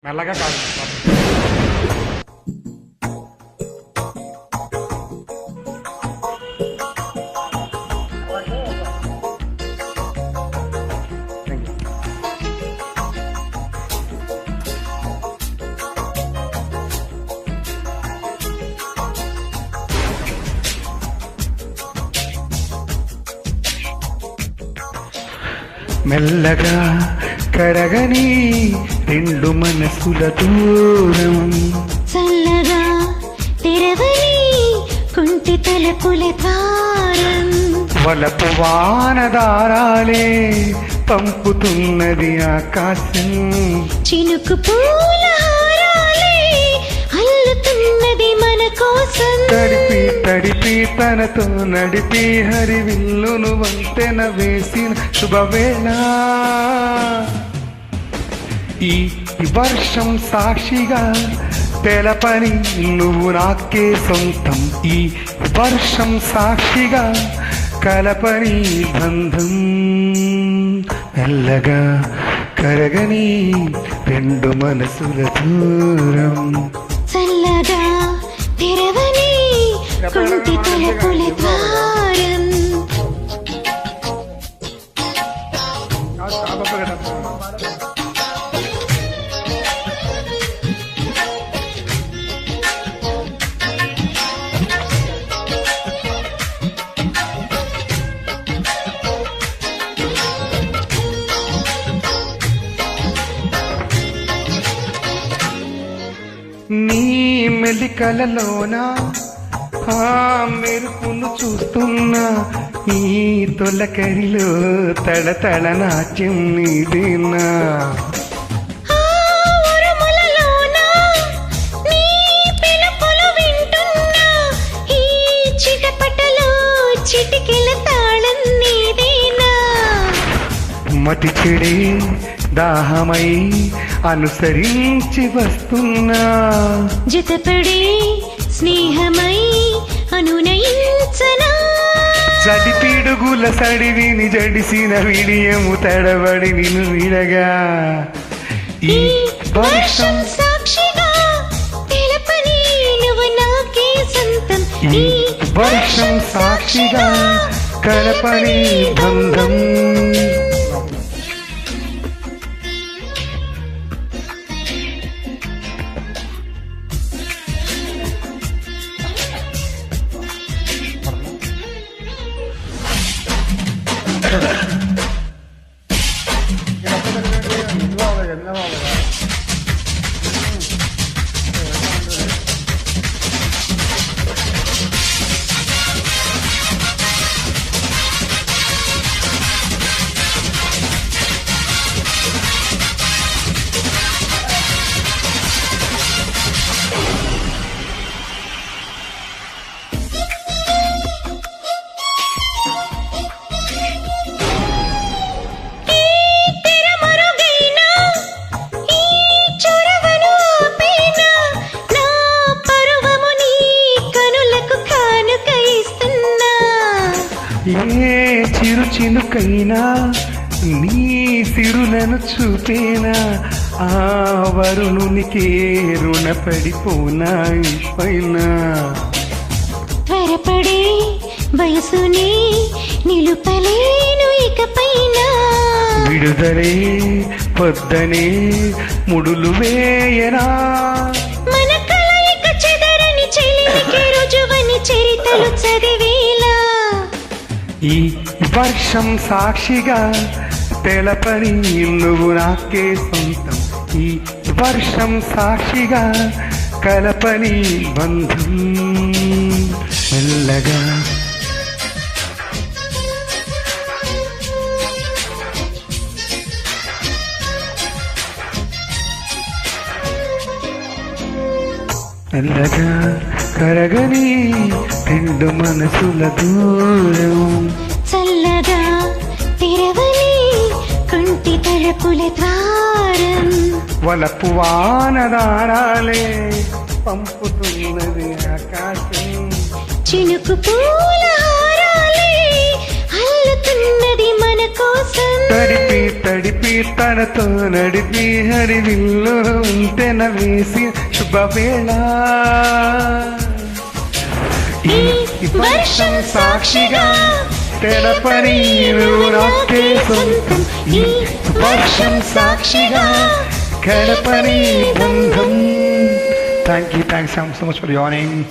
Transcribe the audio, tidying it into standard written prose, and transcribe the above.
మెల్లగా కాదు మెల్లగా కరగని రెండు మనసుల దూరం చల్లగా తెరవని కుంటి తలుపుల ద్వారం వలపు వానదారాలే పంపుతున్నది ఆకాశం చినుకు పూల హారాలే అల్లుతున్నది మన కోసం తడిపి తడిపి తనతో నడిపి హరివిల్లును వంతెన వేసిన శుభవేళ ఈ వర్షం సాక్షిగా తెలపని నువ్వు నాకే సొంతం ఈ వర్షం సాక్షిగా కలపని బంధం మెల్లగా కరగని రెండు మనసుల దూరం చల్లగా తెరవని కుంటి తలుపుల ద్వారం నీ మెలికలలోన ఆ మెరుపును చూస్తున్నా ఈ తొలకరిలో తడతడ నాట్యం నీదేనా మతి చెడే దాహమై అనుసరించి వస్తున్నా జతపడే స్నేహమై అనునయించనా చడిపిడుగుల సడివిని జడిసిన విడియము తడబడి నిన్ను విడగా ఈ వర్షం సాక్షిగా తెలపని నువ్వు నాకే సొంతం ఈ వర్షం సాక్షిగా కలపని బంధం ఏ చిరు చినుకైనా నీ సిరులను చూపేనా ఆ వరుణునికే రుణపడిపోనా పైన త్వరపడే వయసుని నిలుపలేను ఇకపైన విడుదలే పొద్దనే ముడులు వేయనా మన కలయిక చెదరని చెలికి రుజువని చరితలు చదివేలా ఈ వర్షం సాక్షిగా తెలపని నువ్వు నాకే సొంతం ఈ వర్షం సాక్షిగా కలపని బంధం మెల్లగా మెల్లగా కరగని రెండు మనసుల దూరం చల్లగా తెరవని కుంటి తలుపుల ద్వారం వలపు వానదారాలే పంపుతున్నది ఆకాశం చినుకు పూల హారాలే అల్లుతున్నది మన కోసం తడిపి తడిపి తనతో నడిపి హరివిల్లు ఉంటెన వేసి శుభవేళ ఈ వర్షం సాక్షిగా తెలపని నువ్వు నాకే సొంతం ఈ వర్షం సాక్షిగా కడపని బంధం. Thank you so much for joining.